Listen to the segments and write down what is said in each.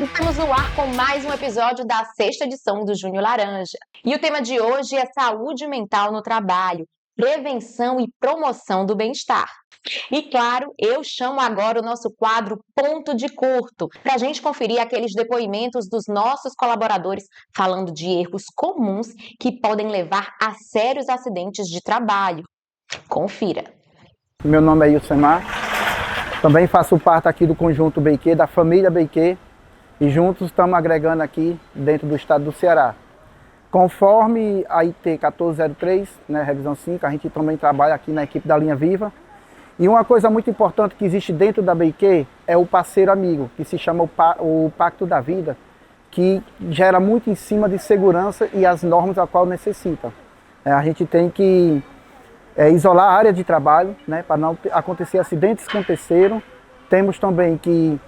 Estamos no ar com mais um episódio da sexta edição do Júnior Laranja. E o tema de hoje é saúde mental no trabalho, prevenção e promoção do bem-estar. E claro, eu chamo agora o nosso quadro Ponto de Curto, para a gente conferir aqueles depoimentos dos nossos colaboradores falando de erros comuns que podem levar a sérios acidentes de trabalho. Confira. Meu nome é Ilsemar, também faço parte aqui do Conjunto BQ, da família BQ, e juntos estamos agregando aqui dentro do estado do Ceará. Conforme a IT 1403, né, revisão 5, a gente também trabalha aqui na equipe da Linha Viva. E uma coisa muito importante que existe dentro da BQ é o parceiro amigo, que se chama o Pacto da Vida, que gera muito em cima de segurança e as normas a qual necessita. A gente tem que isolar a área de trabalho, né, para não acontecer acidentes que aconteceram. Temos também que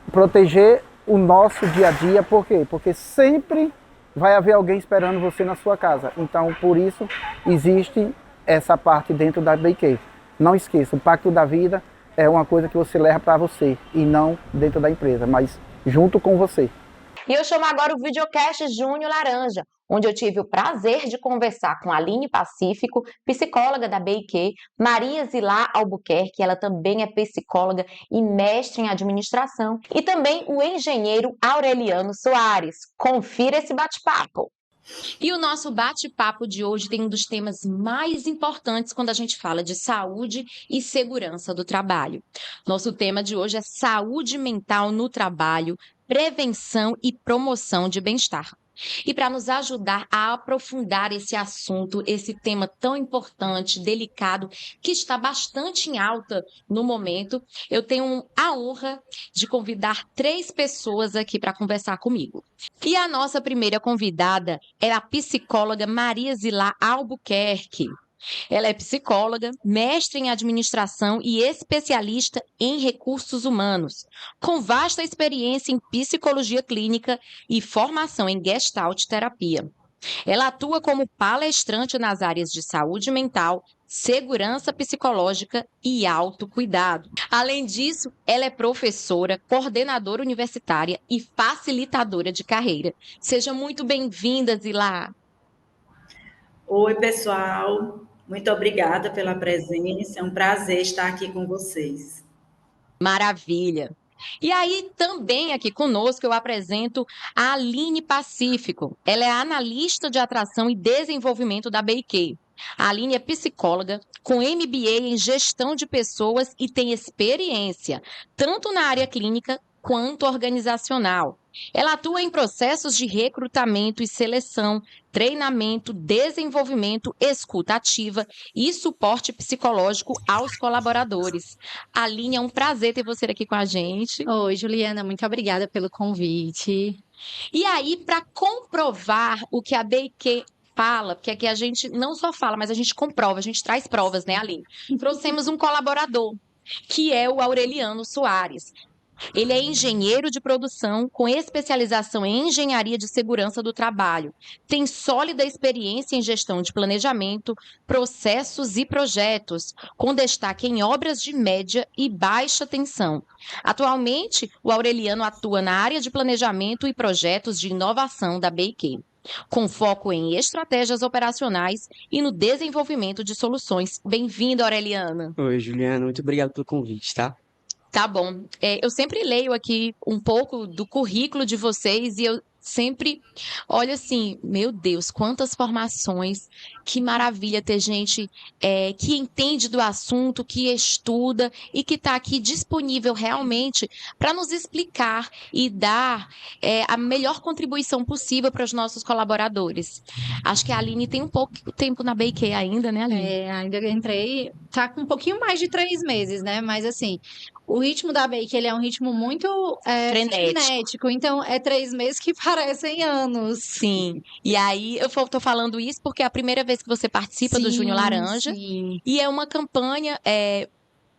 proteger o nosso dia a dia, por quê? Porque sempre vai haver alguém esperando você na sua casa. Então, por isso, existe essa parte dentro da BQ. Não esqueça, o Pacto da Vida é uma coisa que você leva para você e não dentro da empresa, mas junto com você. E eu chamo agora o videocast Júnior Laranja, onde eu tive o prazer de conversar com a Aline Pacífico, psicóloga da BIQ, Maria Zilá Albuquerque, ela também é psicóloga e mestre em administração, e também o engenheiro Aureliano Soares. Confira esse bate-papo! E o nosso bate-papo de hoje tem um dos temas mais importantes quando a gente fala de saúde e segurança do trabalho. Nosso tema de hoje é saúde mental no trabalho, prevenção e promoção de bem-estar. E para nos ajudar a aprofundar esse assunto, esse tema tão importante, delicado, que está bastante em alta no momento, eu tenho a honra de convidar 3 pessoas aqui para conversar comigo. E a nossa primeira convidada é a psicóloga Maria Zilá Albuquerque. Ela é psicóloga, mestre em administração e especialista em recursos humanos, com vasta experiência em psicologia clínica e formação em Gestalt terapia. Ela atua como palestrante nas áreas de saúde mental, segurança psicológica e autocuidado. Além disso, ela é professora, coordenadora universitária e facilitadora de carreira. Seja muito bem-vinda, Zilá. Oi, pessoal. Muito obrigada pela presença. É um prazer estar aqui com vocês. Maravilha. E aí, também aqui conosco, eu apresento a Aline Pacífico. Ela é analista de atração e desenvolvimento da BIQ. A Aline é psicóloga, com MBA em gestão de pessoas e tem experiência tanto na área clínica quanto organizacional. Ela atua em processos de recrutamento e seleção, treinamento, desenvolvimento, escuta ativa e suporte psicológico aos colaboradores. Aline, é um prazer ter você aqui com a gente. Oi, Juliana, muito obrigada pelo convite. E aí, para comprovar o que a BIQ fala, porque aqui a gente não só fala, mas a gente comprova, a gente traz provas, né, Aline? Trouxemos um colaborador, que é o Aureliano Soares. Ele é engenheiro de produção com especialização em engenharia de segurança do trabalho. Tem sólida experiência em gestão de planejamento, processos e projetos, com destaque em obras de média e baixa tensão. Atualmente, o Aureliano atua na área de planejamento e projetos de inovação da BIQ, com foco em estratégias operacionais e no desenvolvimento de soluções. Bem-vindo, Aureliano. Oi, Juliana, muito obrigado pelo convite, tá? Tá bom. Eu sempre leio aqui um pouco do currículo de vocês e eu sempre olho assim, meu Deus, quantas formações, que maravilha ter gente que entende do assunto, que estuda e que está aqui disponível realmente para nos explicar e dar a melhor contribuição possível para os nossos colaboradores. Acho que a Aline tem um pouco tempo na BIQ ainda, né, Aline? Ainda entrei, tá com um pouquinho mais de 3 meses, né? Mas assim, o ritmo da BIQ, ele é um ritmo muito frenético. Então, é 3 meses que parecem anos. Sim. E aí, eu tô falando isso porque é a primeira vez que você participa do Júnior Laranja. Sim. E é uma campanha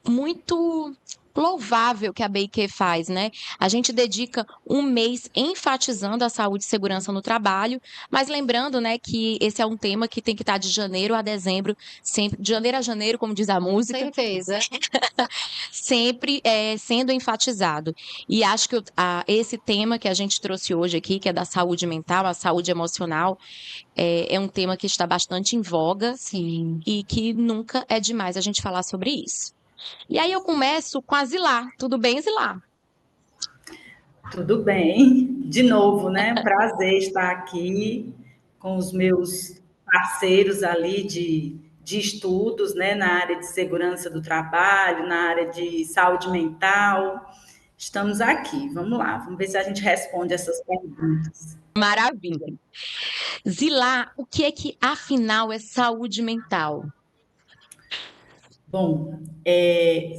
muito louvável que a BIQ faz, né? A gente dedica um mês enfatizando a saúde e segurança no trabalho, mas lembrando, né, que esse é um tema que tem que estar de janeiro a dezembro, sempre, de janeiro a janeiro, como diz a música, Certeza. sempre sendo enfatizado. E acho que esse tema que a gente trouxe hoje aqui, que é da saúde mental, a saúde emocional, é um tema que está bastante em voga. Sim. E que nunca é demais a gente falar sobre isso. E aí eu começo com a Zilá. Tudo bem, Zilá? Tudo bem. De novo, né? Prazer estar aqui com os meus parceiros ali de estudos, né? Na área de segurança do trabalho, na área de saúde mental. Estamos aqui. Vamos lá. Vamos ver se a gente responde essas perguntas. Maravilha. Zilá, o que afinal é saúde mental? Bom,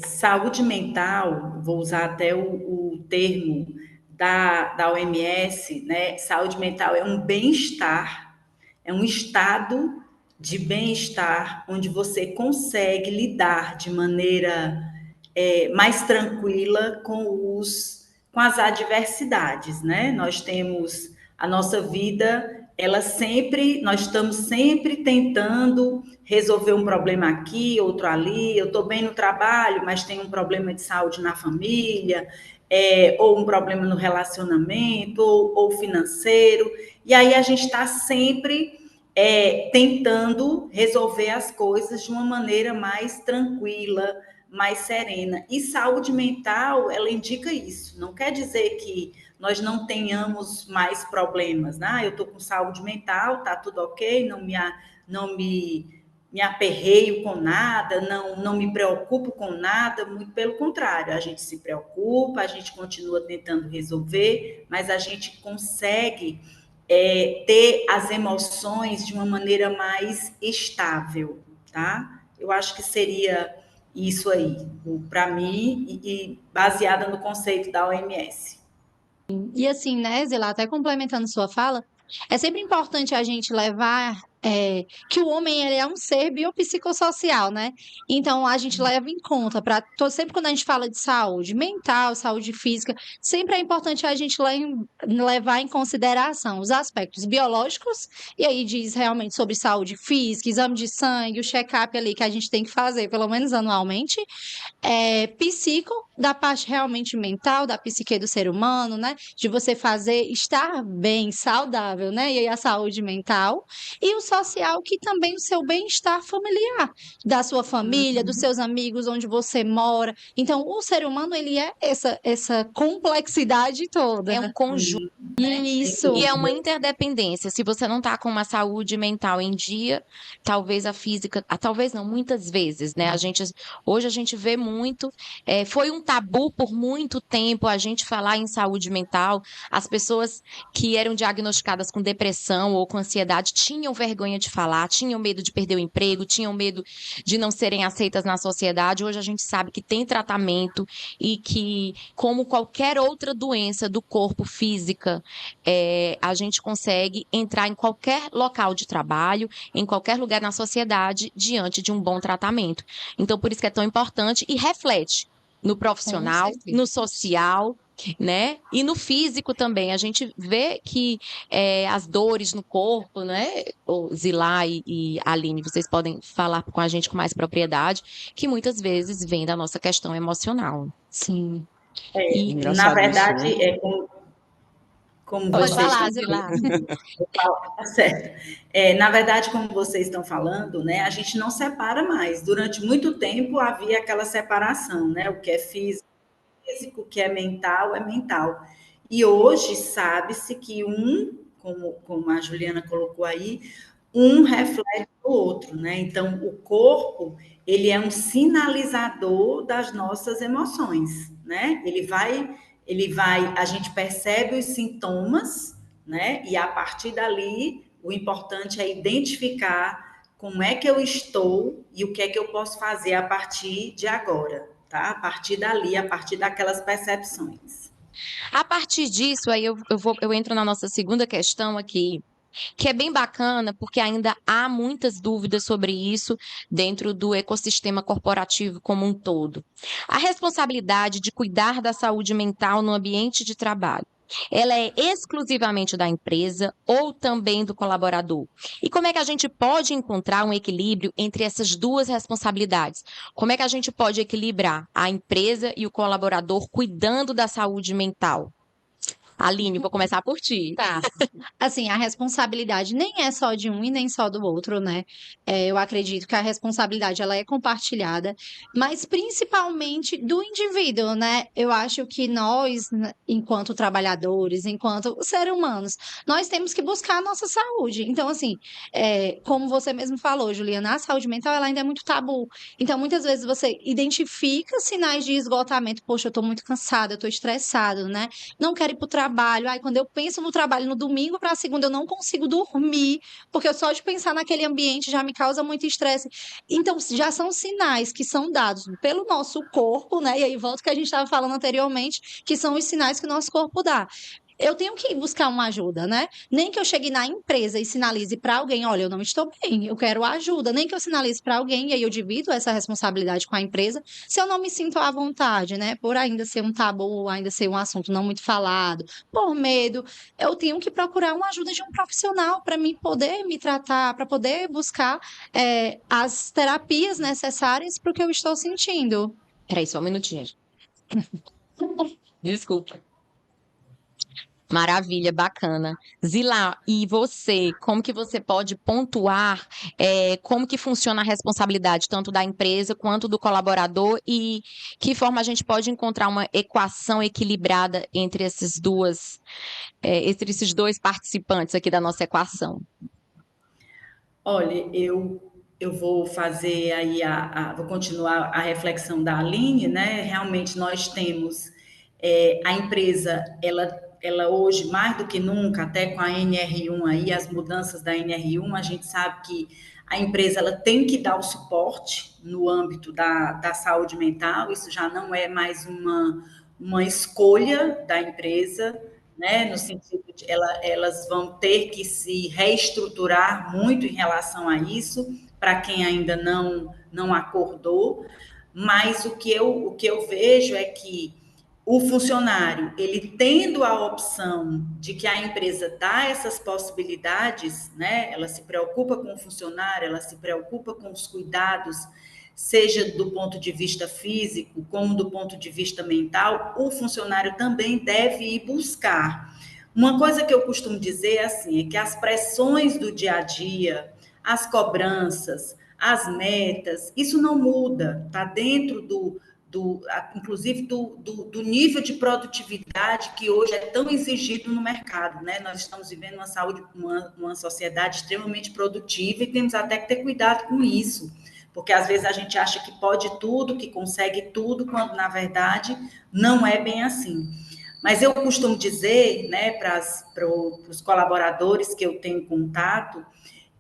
saúde mental, vou usar até o termo da OMS, né? Saúde mental é um bem-estar, é um estado de bem-estar onde você consegue lidar de maneira mais tranquila com as adversidades, né? Nós temos a nossa vida, nós estamos sempre tentando resolver um problema aqui, outro ali. Eu estou bem no trabalho, mas tem um problema de saúde na família, ou um problema no relacionamento, ou financeiro. E aí a gente está sempre tentando resolver as coisas de uma maneira mais tranquila, mais serena. E saúde mental, ela indica isso. Não quer dizer que nós não tenhamos mais problemas, né? Eu estou com saúde mental, tá tudo ok, não me aperreio com nada, não me preocupo com nada, muito pelo contrário, a gente se preocupa, a gente continua tentando resolver, mas a gente consegue ter as emoções de uma maneira mais estável, tá? Eu acho que seria isso aí, para mim, e baseada no conceito da OMS. E assim, né, Zila, até complementando sua fala, é sempre importante a gente levar que o homem ele é um ser biopsicossocial, né? Então a gente leva em conta para sempre quando a gente fala de saúde mental, saúde física, sempre é importante a gente levar em consideração os aspectos biológicos, e aí diz realmente sobre saúde física, exame de sangue, o check-up ali que a gente tem que fazer, pelo menos anualmente, psico, da parte realmente mental, da psique do ser humano, né? De você fazer estar bem, saudável, né? E aí a saúde mental. E o social, que também o seu bem-estar familiar, da sua família, dos seus amigos, onde você mora. Então, o ser humano, ele é essa complexidade toda. É um conjunto. Isso. E é uma interdependência. Se você não está com uma saúde mental em dia, talvez a física, talvez não, muitas vezes, né? Hoje a gente vê muito, foi um tabu por muito tempo a gente falar em saúde mental. As pessoas que eram diagnosticadas com depressão ou com ansiedade tinham vergonha de falar, tinham medo de perder o emprego, tinham medo de não serem aceitas na sociedade. Hoje a gente sabe que tem tratamento e que, como qualquer outra doença do corpo física, a gente consegue entrar em qualquer local de trabalho, em qualquer lugar na sociedade, diante de um bom tratamento. Então, por isso que é tão importante e reflete no profissional, no social, né? E no físico também. A gente vê que as dores no corpo, né? O Zilá e Aline, vocês podem falar com a gente com mais propriedade, que muitas vezes vem da nossa questão emocional. Sim. Na Engraçado isso, né? verdade, como Pode vocês falar, estão Zilá. tá certo. Na verdade, como vocês estão falando, né, a gente não separa mais. Durante muito tempo havia aquela separação, né? O que é físico, o que é mental. E hoje sabe-se que como a Juliana colocou aí, um reflete o outro, né? Então, o corpo, ele é um sinalizador das nossas emoções, né? A gente percebe os sintomas, né? E a partir dali, o importante é identificar como é que eu estou e o que é que eu posso fazer a partir de agora, tá? A partir dali, a partir daquelas percepções. A partir disso, aí eu entro na nossa segunda questão aqui. que é bem bacana, porque ainda há muitas dúvidas sobre isso dentro do ecossistema corporativo como um todo. A responsabilidade de cuidar da saúde mental no ambiente de trabalho. Ela é exclusivamente da empresa ou também do colaborador? E como é que a gente pode encontrar um equilíbrio entre essas duas responsabilidades? Como é que a gente pode equilibrar a empresa e o colaborador cuidando da saúde mental? Aline, vou começar por ti. Tá. Assim, a responsabilidade nem é só de um e nem só do outro, né? Eu acredito que a responsabilidade ela é compartilhada, mas principalmente do indivíduo, né? Eu acho que nós, né, enquanto trabalhadores, enquanto seres humanos, nós temos que buscar a nossa saúde. Então, assim, como você mesmo falou, Juliana, a saúde mental ela ainda é muito tabu. Então, muitas vezes você identifica sinais de esgotamento. Poxa, eu tô muito cansada, eu tô estressado, né? Não quero ir para o trabalho. Ai, quando eu penso no trabalho no domingo para a segunda, eu não consigo dormir, porque só de pensar naquele ambiente já me causa muito estresse. Então, já são sinais que são dados pelo nosso corpo, né? E aí volta o que a gente estava falando anteriormente, que são os sinais que o nosso corpo dá. Eu tenho que ir buscar uma ajuda, né? Nem que eu chegue na empresa e sinalize para alguém, olha, eu não estou bem, eu quero ajuda. Nem que eu sinalize para alguém e aí eu divido essa responsabilidade com a empresa, se eu não me sinto à vontade, né? Por ainda ser um tabu, ainda ser um assunto não muito falado, por medo, eu tenho que procurar uma ajuda de um profissional para mim poder me tratar, para poder buscar as terapias necessárias para o que eu estou sentindo. Peraí, só um minutinho. Desculpa. Maravilha, bacana. Zila, e você, como que você pode pontuar como que funciona a responsabilidade tanto da empresa quanto do colaborador e que forma a gente pode encontrar uma equação equilibrada entre entre esses dois participantes aqui da nossa equação? Olha, eu vou fazer aí vou continuar a reflexão da Aline, né? Realmente nós temos a empresa, ela hoje, mais do que nunca, até com a NR1 aí, as mudanças da NR1, a gente sabe que a empresa ela tem que dar o suporte no âmbito da saúde mental, isso já não é mais uma escolha da empresa, né? No sentido de elas vão ter que se reestruturar muito em relação a isso, para quem ainda não acordou, mas o que eu vejo é que o funcionário, ele tendo a opção de que a empresa dá essas possibilidades, né? Ela se preocupa com o funcionário, ela se preocupa com os cuidados, seja do ponto de vista físico, como do ponto de vista mental, o funcionário também deve ir buscar. Uma coisa que eu costumo dizer assim, é que as pressões do dia a dia, as cobranças, as metas, isso não muda, está dentro inclusive do nível de produtividade que hoje é tão exigido no mercado, né? Nós estamos vivendo uma sociedade extremamente produtiva e temos até que ter cuidado com isso, porque às vezes a gente acha que pode tudo, que consegue tudo, quando na verdade não é bem assim. Mas eu costumo dizer, né, para os colaboradores que eu tenho contato,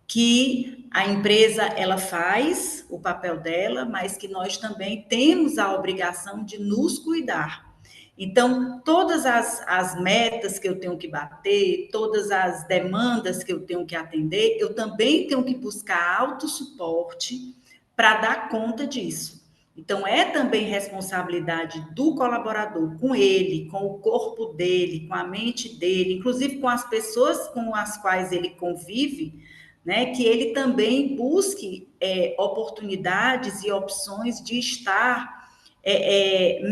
que a empresa ela faz o papel dela, mas que nós também temos a obrigação de nos cuidar. Então, todas as metas que eu tenho que bater, todas as demandas que eu tenho que atender, eu também tenho que buscar autossuporte para dar conta disso. Então, é também responsabilidade do colaborador, com ele, com o corpo dele, com a mente dele, inclusive com as pessoas com as quais ele convive, né, que ele também busque oportunidades e opções de estar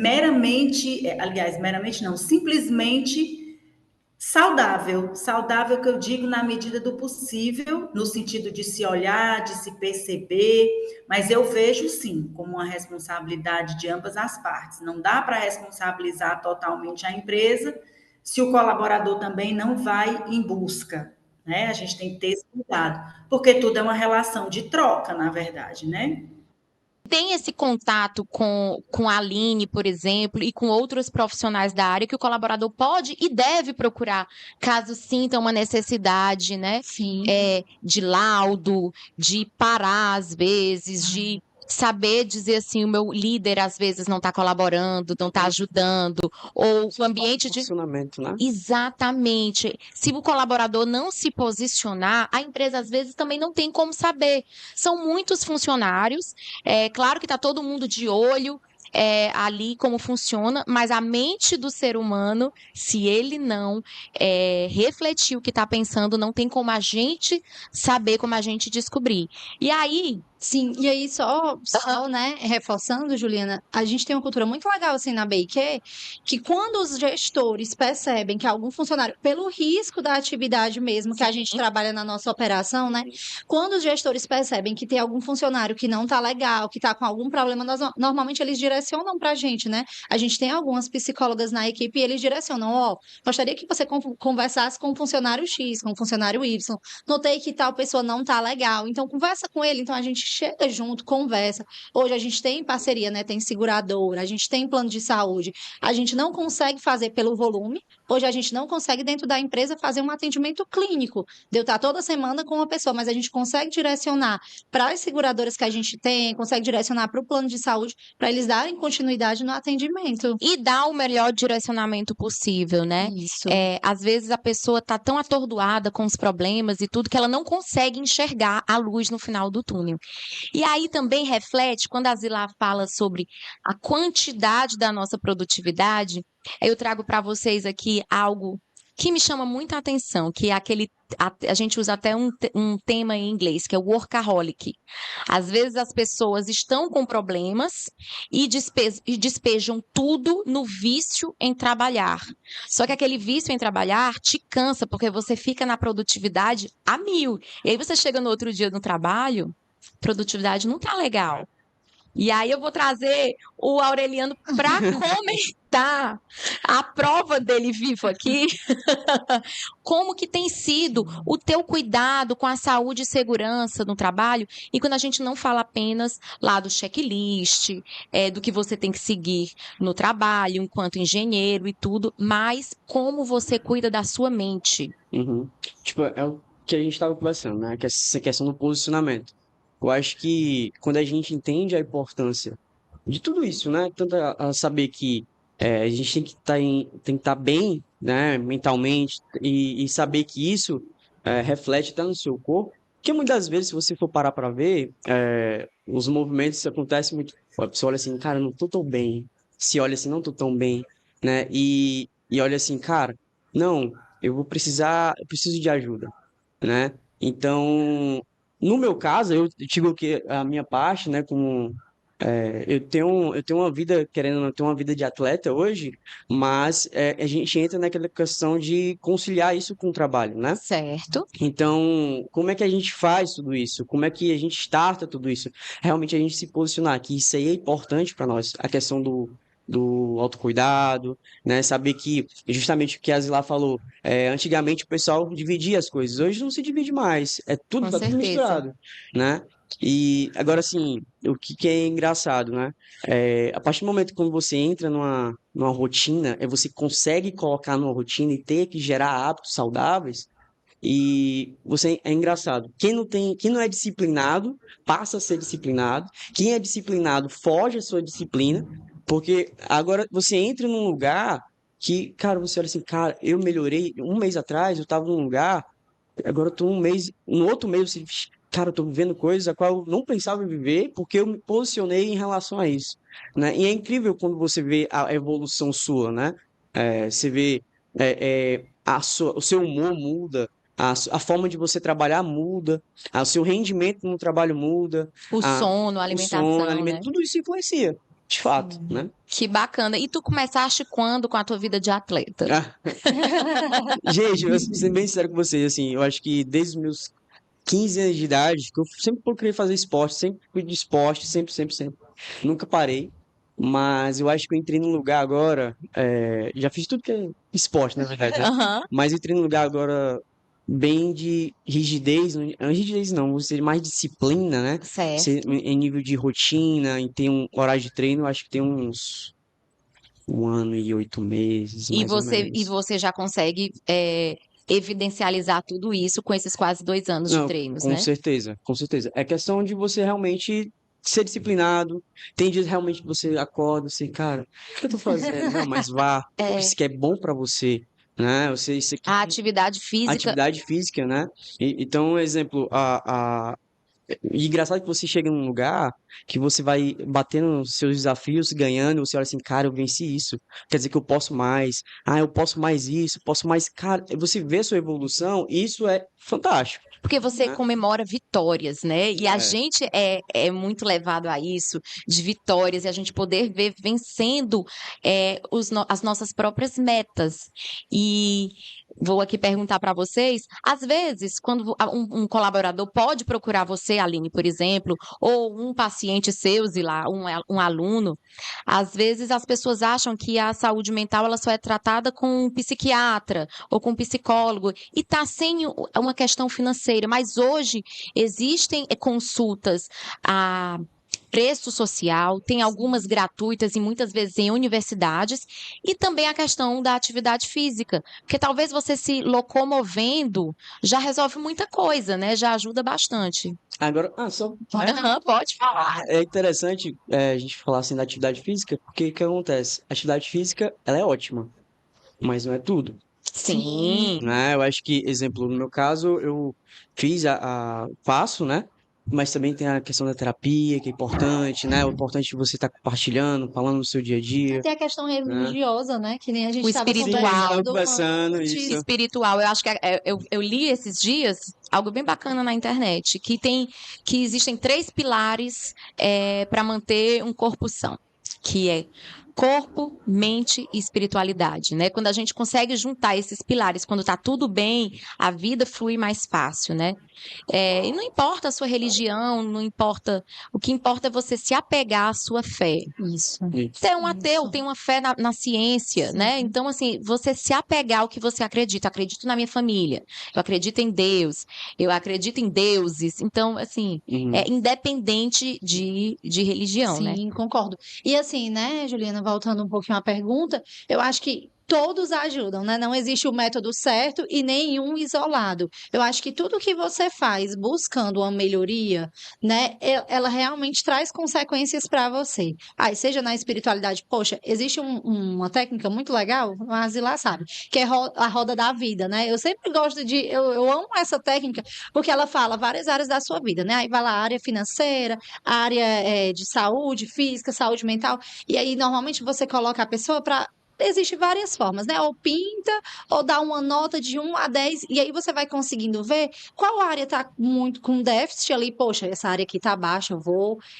meramente não, simplesmente saudável. Saudável que eu digo na medida do possível, no sentido de se olhar, de se perceber, mas eu vejo sim como uma responsabilidade de ambas as partes. Não dá para responsabilizar totalmente a empresa se o colaborador também não vai em busca, né? A gente tem que ter esse cuidado, porque tudo é uma relação de troca, na verdade, né? Tem esse contato com a Aline, por exemplo, e com outros profissionais da área que o colaborador pode e deve procurar, caso sinta uma necessidade, né? Sim. De laudo, de parar às vezes, de saber dizer assim, o meu líder às vezes não está colaborando, não está ajudando, ou o ambiente de Funcionamento, né? Exatamente. Se o colaborador não se posicionar, a empresa às vezes também não tem como saber. São muitos funcionários, é claro que está todo mundo de olho ali como funciona, mas a mente do ser humano, se ele não refletir o que está pensando, não tem como a gente saber, como a gente descobrir. E aí, Sim, e aí só, né, reforçando, Juliana, a gente tem uma cultura muito legal assim na BIQ, que quando os gestores percebem que algum funcionário, pelo risco da atividade mesmo que a gente trabalha na nossa operação, né, quando os gestores percebem que tem algum funcionário que não tá legal, que tá com algum problema, normalmente eles direcionam pra gente, né? A gente tem algumas psicólogas na equipe e eles direcionam, ó, gostaria que você conversasse com o funcionário X, com o funcionário Y, notei que tal pessoa não tá legal, então conversa com ele, então a gente chega junto, conversa. Hoje a gente tem parceria, né? Tem seguradora, a gente tem plano de saúde. A gente não consegue fazer pelo volume. Hoje a gente não consegue dentro da empresa fazer um atendimento clínico. De eu estar toda semana com uma pessoa, mas a gente consegue direcionar para as seguradoras que a gente tem, consegue direcionar para o plano de saúde para eles darem continuidade no atendimento. E dar o melhor direcionamento possível, né? Isso. Às vezes a pessoa está tão atordoada com os problemas e tudo que ela não consegue enxergar a luz no final do túnel. E aí também reflete, quando a Zila fala sobre a quantidade da nossa produtividade, eu trago para vocês aqui algo que me chama muita atenção, que é a gente usa até um tema em inglês, que é o workaholic. Às vezes as pessoas estão com problemas e despejam tudo no vício em trabalhar. Só que aquele vício em trabalhar te cansa, porque você fica na produtividade a 1000. E aí você chega no outro dia no trabalho, produtividade não tá legal. E aí eu vou trazer o Aureliano para comentar a prova dele vivo aqui, como que tem sido o teu cuidado com a saúde e segurança no trabalho, e quando a gente não fala apenas lá do checklist, do que você tem que seguir no trabalho, enquanto engenheiro e tudo, mas como você cuida da sua mente. Uhum. Tipo, é o que a gente estava conversando, né? Que é essa questão do posicionamento. Eu acho que quando a gente entende a importância de tudo isso, né? Tanto a saber que a gente tem que estar bem, né? Mentalmente e saber que isso reflete até no seu corpo. Porque muitas vezes, se você for parar para ver, os movimentos acontecem muito. A pessoa olha assim, cara, não tô tão bem. Se olha assim, não tô tão bem, né? E olha assim, cara, não, eu preciso de ajuda, né? Então, no meu caso, eu digo que a minha parte, né, como eu tenho uma vida, querendo ou não, eu tenho uma vida de atleta hoje, mas a gente entra naquela questão de conciliar isso com o trabalho, né? Certo? Então, como é que a gente faz tudo isso? Como é que a gente starta tudo isso? Realmente a gente se posicionar, que isso aí é importante para nós, a questão do autocuidado, né? Saber que, justamente o que a Zila falou, antigamente o pessoal dividia as coisas, hoje não se divide mais, Com tá tudo certeza. misturado, né? E agora, assim, o que é engraçado, né? A partir do momento que você entra numa rotina, você consegue colocar numa rotina e ter que gerar hábitos saudáveis, e você é engraçado. Quem não é disciplinado, passa a ser disciplinado. Quem é disciplinado, foge à sua disciplina, porque agora você entra num lugar que, cara, você olha assim, cara, eu melhorei. Um mês atrás eu estava num lugar, agora eu tô no outro mês, você, cara, eu tô vivendo coisas a qual eu não pensava em viver, porque eu me posicionei em relação a isso, né? E é incrível quando você vê a evolução sua, né? Você vê o seu humor muda, a forma de você trabalhar muda, o seu rendimento no trabalho muda, O sono, a o sono, o alimentação, alimento, né? tudo isso influencia, de fato, Sim. né? Que bacana. E tu começaste quando com a tua vida de atleta? Gente, eu vou ser bem sincero com vocês, assim, eu acho que desde os meus 15 anos de idade, que eu sempre procurei fazer esporte, sempre fui de esporte, sempre, sempre, sempre. Nunca parei. Mas eu acho que eu entrei num lugar agora. Já fiz tudo que é esporte, na verdade, né? Aham, Mas eu entrei num lugar agora bem de rigidez. Não, rigidez não, vou ser mais disciplina, né? certo. Em nível de rotina, em ter um horário de treino, eu acho que tem uns 1 ano e 8 meses, E mais ou e menos. você já consegue evidencializar tudo isso com esses quase 2 anos de Não, treinos, com né? certeza, com certeza. É questão de você realmente ser disciplinado. Tem dias realmente que você acorda, assim, cara, o que eu tô fazendo? Não, mas vá, É, isso que é bom pra você, né? Você, isso aqui, a atividade física. atividade física, né? Então, exemplo, e engraçado que você chega num lugar que você vai batendo os seus desafios, ganhando, você olha assim, cara, eu venci isso. Quer dizer que eu posso mais. Ah, eu posso mais isso, posso mais. Cara, você vê a sua evolução, e isso é fantástico, Porque você né? comemora vitórias, né? E a É. gente é muito levado a isso, de vitórias, e a gente poder ver vencendo as nossas próprias metas. E vou aqui perguntar para vocês: às vezes, quando um colaborador pode procurar você, Aline, por exemplo, ou um paciente seu, Zilá, um aluno, às vezes as pessoas acham que a saúde mental ela só é tratada com um psiquiatra ou com um psicólogo, e está sem uma questão financeira. Mas hoje existem consultas a preço social, tem algumas gratuitas e muitas vezes em universidades, e também a questão da atividade física, porque talvez você se locomovendo já resolve muita coisa, né? Já ajuda bastante. Agora, Aham, pode falar. é interessante a gente falar assim da atividade física, porque o que acontece? A atividade física, ela é ótima, mas não é tudo. Sim, Né? Eu acho que, exemplo, no meu caso, eu faço, né? Mas também tem a questão da terapia, que é importante, né? O importante é você estar compartilhando, falando do seu dia a dia, Tem a questão né? religiosa, né? Que nem a gente o estava Sim, a gente estava espiritual. conversando conversando isso. antes. Espiritual. Eu acho que eu li esses dias algo bem bacana na internet, que existem três pilares para manter um corpo são, que é corpo, mente e espiritualidade, né? Quando a gente consegue juntar esses pilares, quando tá tudo bem, a vida flui mais fácil, né? E não importa a sua religião, não importa. O que importa é você se apegar à sua fé. Isso, Você é um ateu, isso. tem uma fé na ciência, Sim. né? Então, assim, você se apegar ao que você acredita. Eu acredito na minha família, eu acredito em Deus, eu acredito em deuses. Então, assim, Uhum. é independente de religião, né? Sim, concordo. E assim, né, Juliana, voltando um pouquinho à pergunta, eu acho que todos ajudam, né? Não existe o método certo e nenhum isolado. Eu acho que tudo que você faz buscando uma melhoria, né, ela realmente traz consequências para você. Aí, seja na espiritualidade, poxa, existe uma técnica muito legal, a Zilá sabe, que é a roda da vida, né? Eu sempre gosto eu amo essa técnica, porque ela fala várias áreas da sua vida, né? Aí vai lá a área financeira, área de saúde física, saúde mental, e aí normalmente você coloca a pessoa para. Existem várias formas, né? Ou pinta, ou dá uma nota de 1 a 10, e aí você vai conseguindo ver qual área está muito com déficit ali. Poxa, essa área aqui está baixa,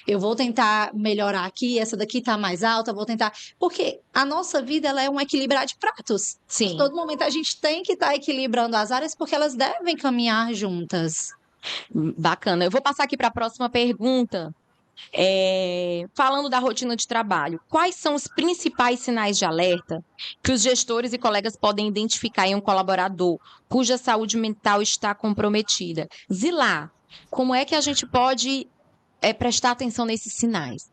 eu vou tentar melhorar aqui, essa daqui está mais alta, vou tentar. Porque a nossa vida ela é um equilibrar de pratos. Sim, Todo momento a gente tem que estar equilibrando as áreas porque elas devem caminhar juntas. bacana. Eu vou passar aqui para a próxima pergunta. Falando da rotina de trabalho, quais são os principais sinais de alerta que os gestores e colegas podem identificar em um colaborador cuja saúde mental está comprometida? Zilá, como é que a gente pode prestar atenção nesses sinais?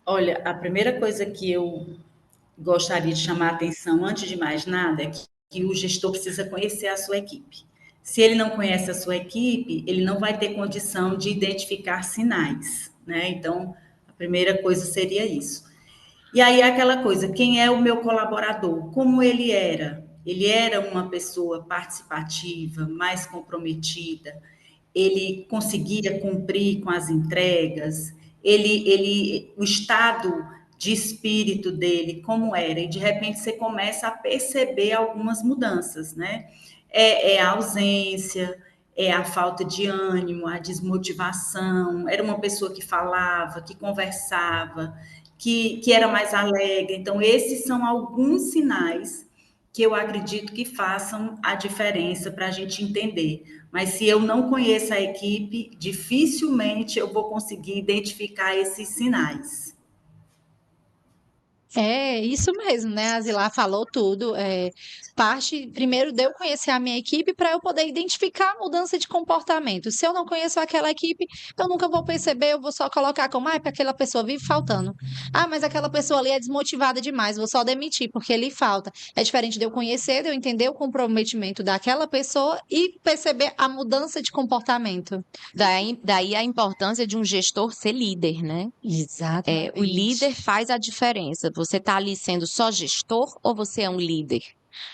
Olha, a primeira coisa que eu gostaria de chamar a atenção, antes de mais nada, é que o gestor precisa conhecer a sua equipe. Se ele não conhece a sua equipe, ele não vai ter condição de identificar sinais, né? Então, a primeira coisa seria isso. E aí, aquela coisa, quem é o meu colaborador? Como ele era? Ele era uma pessoa participativa, mais comprometida, ele conseguia cumprir com as entregas, o estado de espírito dele, como era, e de repente você começa a perceber algumas mudanças, né? É a ausência, é a falta de ânimo, a desmotivação. Era uma pessoa que falava, que conversava, que era mais alegre. Então, esses são alguns sinais que eu acredito que façam a diferença para a gente entender. Mas se eu não conheço a equipe, dificilmente eu vou conseguir identificar esses sinais. É isso mesmo, né? A Zilá falou tudo. Parte primeiro de eu conhecer a minha equipe para eu poder identificar a mudança de comportamento. Se eu não conheço aquela equipe, eu nunca vou perceber, eu vou só colocar como, porque aquela pessoa vive faltando. Ah, mas aquela pessoa ali é desmotivada demais, vou só demitir porque lhe falta. É diferente de eu conhecer, de eu entender o comprometimento daquela pessoa e perceber a mudança de comportamento. Daí a importância de um gestor ser líder, né? O líder Exatamente. faz a diferença. Você está ali sendo só gestor ou você é um líder?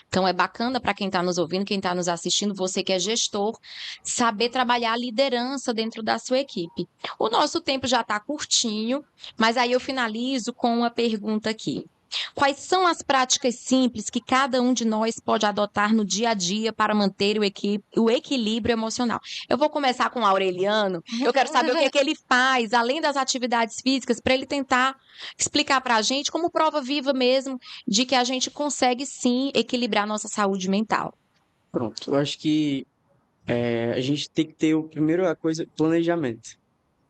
Então é bacana para quem está nos ouvindo, quem está nos assistindo, você que é gestor, saber trabalhar a liderança dentro da sua equipe. O nosso tempo já está curtinho, mas aí eu finalizo com uma pergunta aqui. Quais são as práticas simples que cada um de nós pode adotar no dia a dia para manter o equilíbrio emocional? Eu vou começar com o Aureliano. Eu quero saber o que é que ele faz, além das atividades físicas, para ele tentar explicar para a gente, como prova viva mesmo, de que a gente consegue sim equilibrar nossa saúde mental. Pronto, eu acho que a gente tem que ter, primeiro a coisa, planejamento,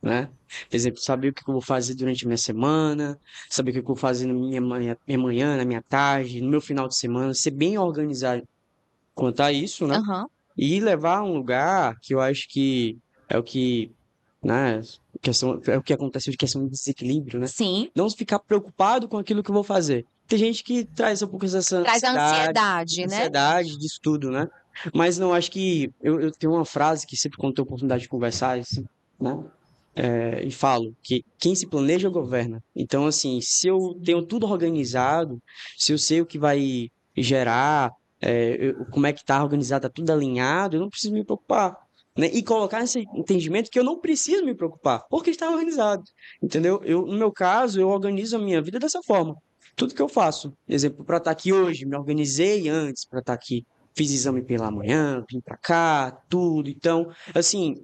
né? Por exemplo, saber o que eu vou fazer durante a minha semana, saber o que eu vou fazer na minha manhã, na minha tarde, no meu final de semana, ser bem organizado quanto a isso, né? Aham. E levar a um lugar que eu acho que é o que, né, é o que acontece de questão de desequilíbrio, né? Sim, Não ficar preocupado com aquilo que eu vou fazer. Tem gente que traz um pouco essa traz a ansiedade, né? ansiedade disso tudo, né? Mas não, acho que eu tenho uma frase que sempre quando tenho oportunidade de conversar, assim, né? E falo que quem se planeja governa. Então, assim, se eu tenho tudo organizado, se eu sei o que vai gerar, como é que tá organizado, tá tudo alinhado, eu não preciso me preocupar. Né? E colocar esse entendimento que eu não preciso me preocupar, porque está organizado. Entendeu? No meu caso, eu organizo a minha vida dessa forma. Tudo que eu faço. Exemplo, para estar aqui hoje, me organizei antes para estar aqui. Fiz exame pela manhã, vim para cá, tudo. Então, assim,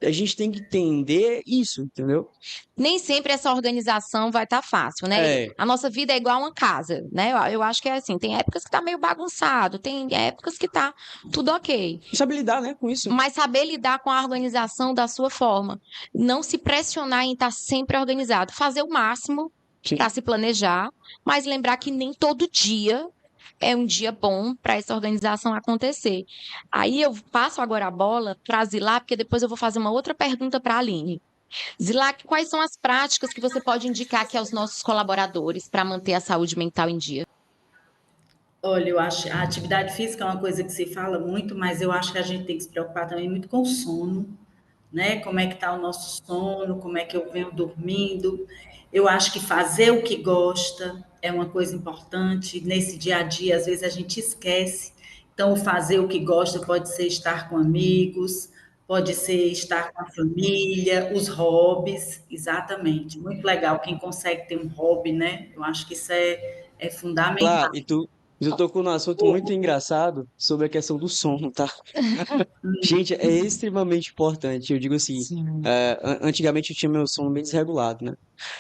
a gente tem que entender isso, entendeu? Nem sempre essa organização vai estar fácil, né? É, A nossa vida é igual uma casa, né? Eu acho que é assim, tem épocas que tá meio bagunçado, tem épocas que tá tudo ok. sabe lidar, né, com isso. Mas saber lidar com a organização da sua forma. Não se pressionar em estar sempre organizado. Fazer o máximo Sim. para se planejar, mas lembrar que nem todo dia é um dia bom para essa organização acontecer. Aí eu passo agora a bola para a Zilá, porque depois eu vou fazer uma outra pergunta para a Aline. Zilá, quais são as práticas que você pode indicar aqui aos nossos colaboradores para manter a saúde mental em dia? Olha, eu acho a atividade física é uma coisa que se fala muito, mas eu acho que a gente tem que se preocupar também muito com o sono, né? Como é que está o nosso sono, como é que eu venho dormindo. Eu acho que fazer o que gosta é uma coisa importante. Nesse dia a dia, às vezes a gente esquece. Então, o fazer o que gosta pode ser estar com amigos, pode ser estar com a família, os hobbies, exatamente. Muito legal quem consegue ter um hobby, né? Eu acho que isso é Lá, fundamental. e tu tocou num assunto muito engraçado sobre a questão do sono, tá? Gente, é extremamente importante. Eu digo assim, Sim. antigamente eu tinha meu sono bem desregulado, né?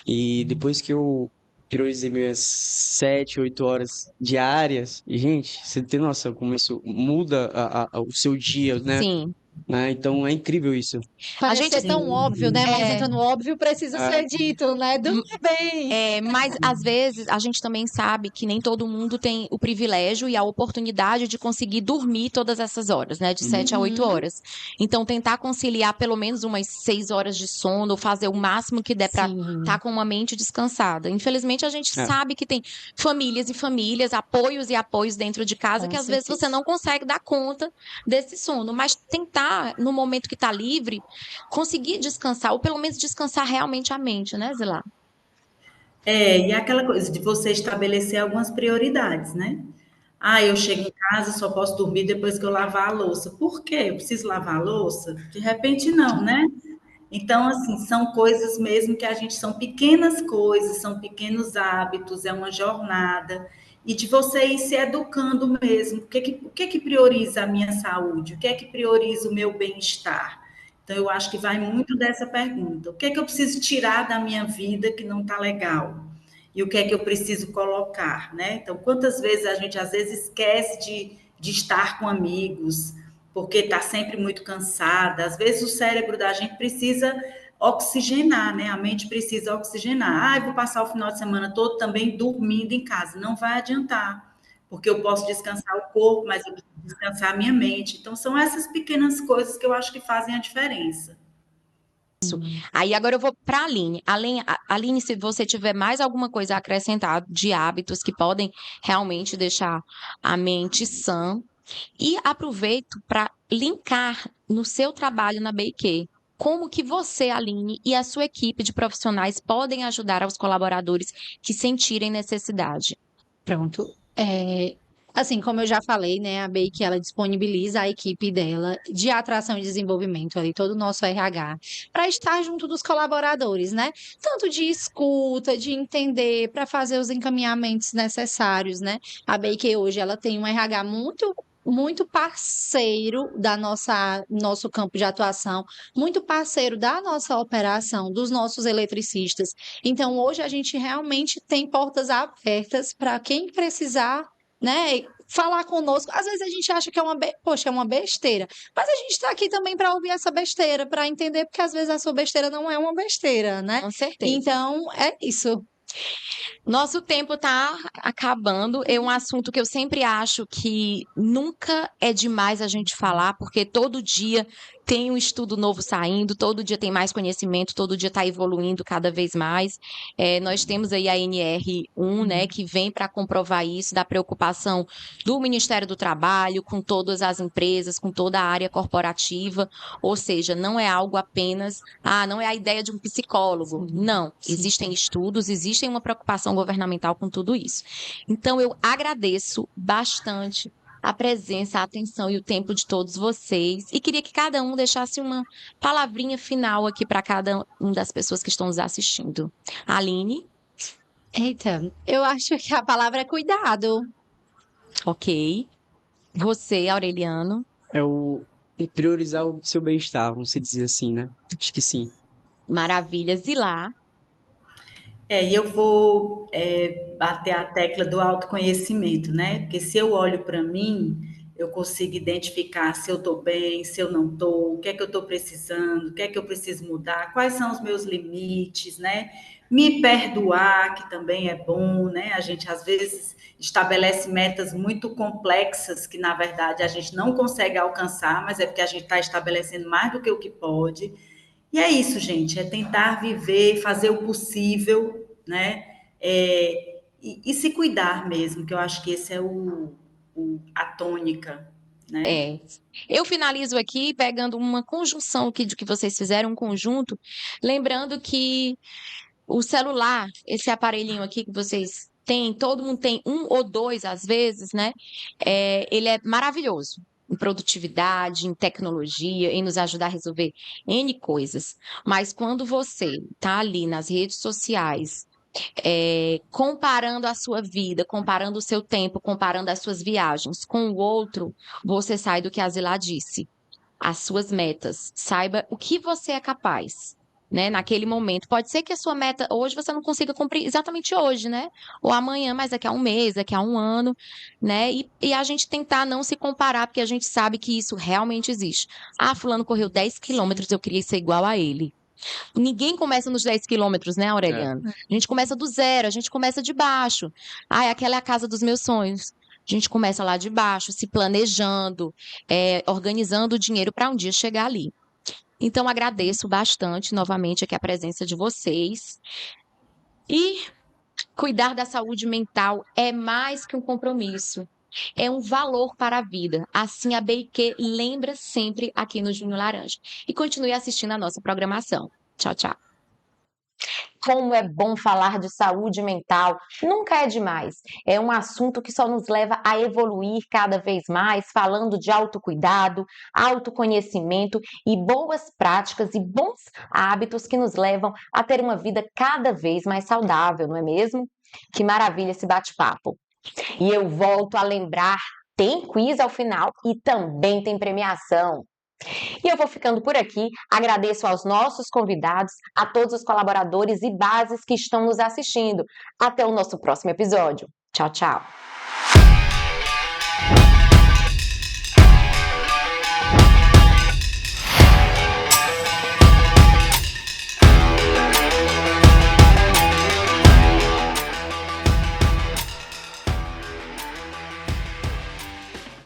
E depois que eu priorizei minhas 7, 8 horas diárias, e, gente, você tem noção como isso muda o seu dia, né? Sim. Então é incrível isso. A Parece gente ser tão óbvio, né? Mas é, entrando no óbvio precisa ser dito, né? Durma bem. mas às vezes a gente também sabe que nem todo mundo tem o privilégio e a oportunidade de conseguir dormir todas essas horas, né? De Uhum. 7 a 8 horas. Então, tentar conciliar pelo menos umas 6 horas de sono, fazer o máximo que der para estar Sim, com uma mente descansada. Infelizmente, a gente É, sabe que tem famílias e famílias, apoios e apoios dentro de casa que com às vezes você certeza. não consegue dar conta desse sono. Mas tentar, no momento que está livre, conseguir descansar, ou pelo menos descansar realmente a mente, né, Zilá? E aquela coisa de você estabelecer algumas prioridades, né? Ah, eu chego em casa, só posso dormir depois que eu lavar a louça. Por quê? Eu preciso lavar a louça? De repente, não, né? Então, assim, são coisas mesmo que a gente são pequenas coisas, são pequenos hábitos, é uma jornada. E de você ir se educando mesmo. O que que prioriza a minha saúde? O que é que prioriza o meu bem-estar? Então, eu acho que vai muito dessa pergunta. O que é que eu preciso tirar da minha vida que não está legal? E o que é que eu preciso colocar, né? Então, quantas vezes a gente às vezes esquece de estar com amigos, porque está sempre muito cansada. Às vezes o cérebro da gente precisa oxigenar, né? A mente precisa oxigenar. Eu vou passar o final de semana todo também dormindo em casa. Não vai adiantar, porque eu posso descansar o corpo, mas eu preciso descansar a minha mente. Então, são essas pequenas coisas que eu acho que fazem a diferença. Aí agora eu vou para a Aline. Aline, se você tiver mais alguma coisa a acrescentar de hábitos que podem realmente deixar a mente sã, e aproveito para linkar no seu trabalho na BQ. Como que você, Aline, e a sua equipe de profissionais podem ajudar aos colaboradores que sentirem necessidade? Pronto. Assim, como eu já falei, né, a Bake, ela disponibiliza a equipe dela de atração e desenvolvimento ali, todo o nosso RH, para estar junto dos colaboradores, né? Tanto de escuta, de entender, para fazer os encaminhamentos necessários, né? A Bake hoje, ela tem um RH muito parceiro da nosso campo de atuação, muito parceiro da nossa operação, dos nossos eletricistas. Então, hoje a gente realmente tem portas abertas para quem precisar, né, falar conosco. Às vezes a gente acha que poxa, é uma besteira, mas a gente está aqui também para ouvir essa besteira, para entender, porque às vezes a sua besteira não é uma besteira, né? Com certeza. Então, é isso. Nosso tempo está acabando. É um assunto que eu sempre acho que nunca é demais a gente falar, porque todo dia tem um estudo novo saindo, todo dia tem mais conhecimento, todo dia está evoluindo cada vez mais. Nós temos aí a NR1, né, que vem para comprovar isso, da preocupação do Ministério do Trabalho com todas as empresas, com toda a área corporativa, ou seja, não é algo apenas, não é a ideia de um psicólogo. Não, existem estudos, existe uma preocupação governamental com tudo isso. Então, eu agradeço bastante a presença, a atenção e o tempo de todos vocês. E queria que cada um deixasse uma palavrinha final aqui para cada uma das pessoas que estão nos assistindo. Aline? Eita, eu acho que a palavra é cuidado. Ok. Você, Aureliano? É priorizar o seu bem-estar, vamos dizer assim, né? Acho que sim. Maravilha. Zilá? E eu vou bater a tecla do autoconhecimento, né? Porque se eu olho para mim, eu consigo identificar se eu estou bem, se eu não estou, o que é que eu estou precisando, o que é que eu preciso mudar, quais são os meus limites, né? Me perdoar, que também é bom, né? A gente às vezes estabelece metas muito complexas que, na verdade, a gente não consegue alcançar, mas é porque a gente está estabelecendo mais do que o que pode. E é isso, gente, é tentar viver, fazer o possível, né? E se cuidar mesmo, que eu acho que esse é a tônica, né? Eu finalizo aqui pegando uma conjunção aqui de que vocês fizeram, um conjunto, lembrando que o celular, esse aparelhinho aqui que vocês têm, todo mundo tem um ou dois às vezes, né? Ele é maravilhoso em produtividade, em tecnologia, em nos ajudar a resolver N coisas. Mas quando você está ali nas redes sociais, comparando a sua vida, comparando o seu tempo, comparando as suas viagens com o outro, você sai do que a Zilá disse. As suas metas. Saiba o que você é capaz, né? Naquele momento. Pode ser que a sua meta hoje você não consiga cumprir exatamente hoje, né? Ou amanhã, mas daqui a um mês, daqui a um ano, né? E a gente tentar não se comparar, porque a gente sabe que isso realmente existe. Fulano correu 10 quilômetros, eu queria ser igual a ele. Ninguém começa nos 10 quilômetros, né, Aureliano? A gente começa do zero, a gente começa de baixo. Aquela é a casa dos meus sonhos. A gente começa lá de baixo, se planejando, organizando o dinheiro para um dia chegar ali. Então, agradeço bastante novamente aqui a presença de vocês. E cuidar da saúde mental é mais que um compromisso. É um valor para a vida. Assim, a BQ lembra sempre aqui no Júnior Laranja. E continue assistindo a nossa programação. Tchau, tchau. Como é bom falar de saúde mental, nunca é demais. É um assunto que só nos leva a evoluir cada vez mais, falando de autocuidado, autoconhecimento e boas práticas e bons hábitos que nos levam a ter uma vida cada vez mais saudável, não é mesmo? Que maravilha esse bate-papo. E eu volto a lembrar, tem quiz ao final e também tem premiação. E eu vou ficando por aqui, agradeço aos nossos convidados, a todos os colaboradores e bases que estão nos assistindo. Até o nosso próximo episódio. Tchau, tchau!